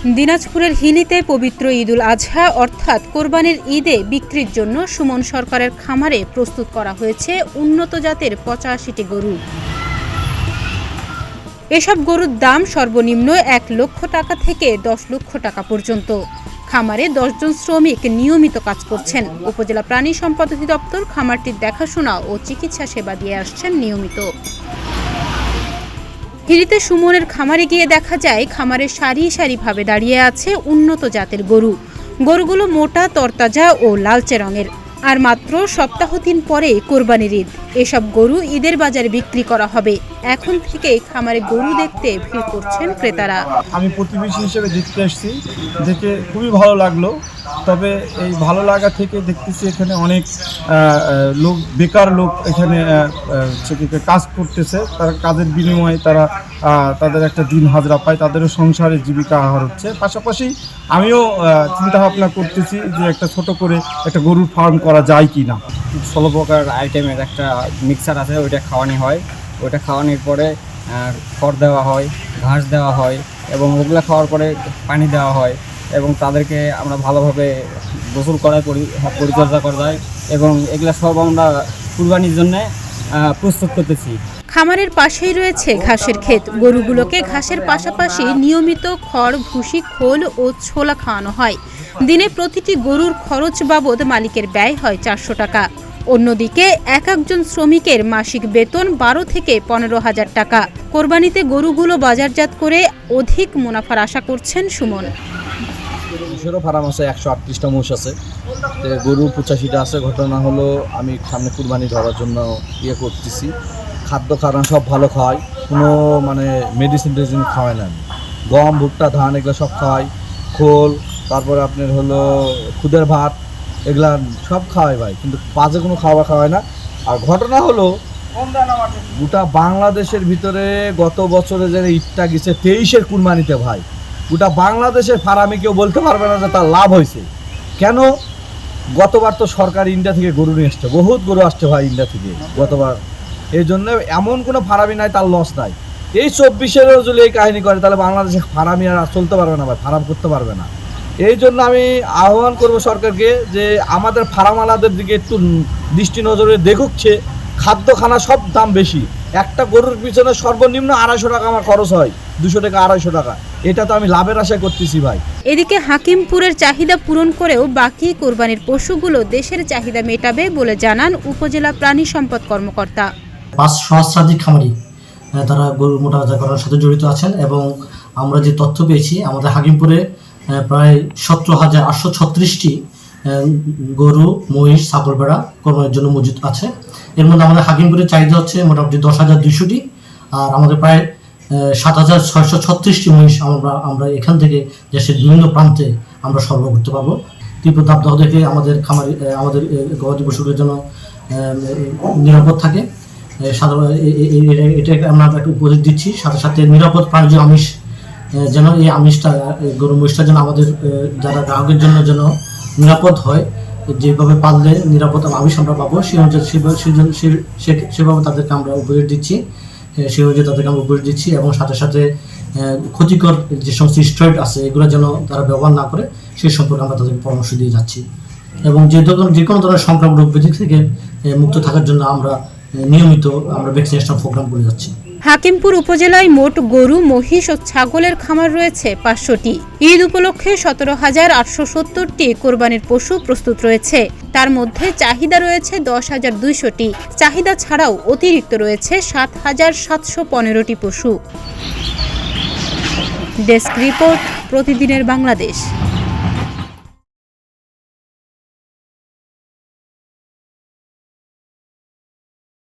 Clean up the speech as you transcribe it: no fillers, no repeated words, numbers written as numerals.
দিনাজপুরের হিলিতে পবিত্র ঈদুল আজহা অর্থাৎ কোরবানির ঈদে বিক্রির জন্য সুমন সরকারের খামারে প্রস্তুত করা হয়েছে উন্নত জাতের ৮৫টি গরু। এসব গরুর দাম সর্বনিম্ন ১ লক্ষ টাকা থেকে ১০ লক্ষ টাকা পর্যন্ত। খামারে ১০ জন শ্রমিক নিয়মিত কাজ করছেন। উপজেলা প্রাণী সম্পদ অধিদপ্তর খামারটির দেখাশোনা ও চিকিৎসা সেবা দিয়ে আসছেন নিয়মিত। হিলিতে সুমনের খামারে গিয়ে দেখা যায় খামারে সারি সারিভাবে দাঁড়িয়ে আছে উন্নত জাতের গরু। গরুগুলো মোটা, তরতাজা ও লালচে রঙের। আর মাত্র সপ্তাহ ৩ পরে কোরবানির ঈদ। এসব গরু ঈদের বাজারে বিক্রি করা হবে। এখন থেকেই খামারে গরু দেখতে ভিড় করছেন ক্রেতারা। আমি প্রতিবেশী হিসেবে দেখতে আসছি, দেখে খুবই ভালো লাগলো। তবে এই ভালো লাগা থেকে দেখতেছি এখানে অনেক লোক, বেকার লোক এখানে কাজ করতেছে। তারা কাজের বিনিময়ে তারা তাদের একটা দিন হাজরা পায়, তাদেরও সংসারে জীবিকা আহার হচ্ছে। পাশাপাশি আমিও চিন্তা ভাবনা করতেছি যে একটা ছোট করে একটা গরুর ফার্ম করা যায় কি না। 16 প্রকার আইটেমের একটা মিক্সার আছে, ওইটা খাওয়ানো হয়। ওইটা খাওয়ানোর পরে খড় দেওয়া হয়, ঘাস দেওয়া হয় এবং ওগুলো খাওয়ার পরে পানি দেওয়া হয় এবং তাদেরকে আমরা ভালোভাবে গোসল করায় পরিচর্যা করা যায় এবং এগুলো সব আমরা কুরবানির জন্য প্রস্তুত করতেছি। খামারের পাশেই রয়েছে ঘাসের ক্ষেত। গরুগুলোকে ঘাসের পাশাপাশি নিয়মিত খড়, ভুসি, খোল ও ছোলা খাওয়ানো হয়। দিনে প্রতিটি গরুর খরচ বাবদ মালিকের ব্যয় হয় ৪০০ টাকা। অন্যদিকে একজন শ্রমিকের মাসিক বেতন ১২ থেকে ১৫,০০০ টাকা। কোরবানিতে গরুগুলো বাজারজাত করে অধিক মুনাফার আশা করছেন সুমন। মোষেরও ফার্ম আছে, ১৩৮টা মোষ আছে, গরু ৮৫টা আছে। ঘটনা হলো আমি সামনে কুরবানি ধরার জন্য করতেছি। খাদ্য খাওয়ানো সব ভালো খাওয়াই, কোনো মেডিসিন খাওয়াই না। গম, ভুট্টা, ধান এগুলো সব খাওয়াই, খোল, তারপরে আপনার হলো খুদের ভাত, এগুলা সব খাওয়াই ভাই, কিন্তু বাজে কোনো খাওয়াই না। আর ঘটনা হলো গোটা বাংলাদেশের ভিতরে গত বছরে যে ঈদটা গেছে 23-এর কুরবানিতে ভাই, গোটা বাংলাদেশের ফার্মে কেউ বলতে পারবে না যে তার লাভ হয়েছে। কেন? গতবার তো সরকার ইন্ডিয়া থেকে গরু নিয়ে এসছে, বহুত গরু আসছে ভাই ইন্ডিয়া থেকে গতবার। এই জন্য এমন কোনো ফার্মই নাই তার লস নাই। এই 24-এরও যদি এই কাহিনী করে তাহলে বাংলাদেশে ফার্মই আর চলতে পারবে না ভাই, ফার্ম করতে পারবে না। এই জন্য আমি আহ্বান করব সরকারকে যে আমাদের ফার্মালাদের দিকে একটু দৃষ্টি নজরে দেখুকছে। খাদ্য খানা সব দাম বেশি। একটা গরুর পিছনে সর্বনিম্ন ২৫০ টাকা আমার খরচ হয়, ২০০ টাকা ২৫০ টাকা। এটা তো আমি লাভের আশা করতেছি ভাই। এদিকে হাকিমপুরের চাহিদা পূরণ করেও বাকি কোরবানির পশুগুলো দেশের চাহিদা মেটাবে বলে জানান উপজেলা প্রাণী সম্পদ কর্মকর্তা। ৫ সহস্রাধিক খামারি তারা গরু মোটাতাজাকরণের সাথে জড়িত আছেন এবং আমরা যে তথ্য পেয়েছি আমাদের হাকিমপুরে প্রায় ১৭,৮৩৬টি গরু, মহিষ, ছাগল, ভেড়া কোরবানির জন্য মজুদ আছে। এর মধ্যে আমাদের হাকিমপুরের চাহিদা হচ্ছে মোটামুটি ১০,২০০টি, আর আমাদের প্রায় ৭,৬৩৬টি মহিষ আমরা এখান থেকে দেশের বিভিন্ন প্রান্তে আমরা সরবরাহ করতে পারবো। তীব্র দাবদাহ দেখে আমাদের খামারি, আমাদের গবাদি পশুগুলোর জন্য নিরাপদ থাকে। এটা আমরা একটা উপদেশ দিচ্ছি। সাথে সাথে নিরাপদ প্রাণীজ আমিষ যেন, এই আমিষটা, গরু মহিষটা যেন আমাদের যারা গ্রাহকের জন্য যেন নিরাপদ হয়, যেভাবে পাললে নিরাপদ আমিষ আমরা পাবো সেভাবে তাদেরকে আমরা উপদেশ দিচ্ছি। সেই অনুযায়ী তাদেরকে আমরা উপদেশ দিচ্ছি এবং সাথে সাথে ক্ষতিকর যে সমস্ত স্টেরয়েড আছে এগুলো যেন তারা ব্যবহার না করে সেই সম্পর্কে আমরা তাদেরকে পরামর্শ দিয়ে যাচ্ছি। এবং যে কোনো ধরনের সংক্রামক রোগ ব্যাধি থেকে মুক্ত থাকার জন্য আমরা নিয়মিত ভ্যাকসিনেশন প্রোগ্রাম করে যাচ্ছি। হাকিমপুর উপজেলায় মোট গরু, মহিষ ও ছাগলের খামার রয়েছে ৫০০টি। ঈদ উপলক্ষে ১৭,৮৭০টি কোরবানির পশু প্রস্তুত রয়েছে। তার মধ্যে চাহিদা রয়েছে ১০,২০০টি। চাহিদা ছাড়াও অতিরিক্ত রয়েছে ৭,৭১৫টি পশু। ডেস্ক রিপোর্ট, প্রতিদিনের বাংলাদেশ।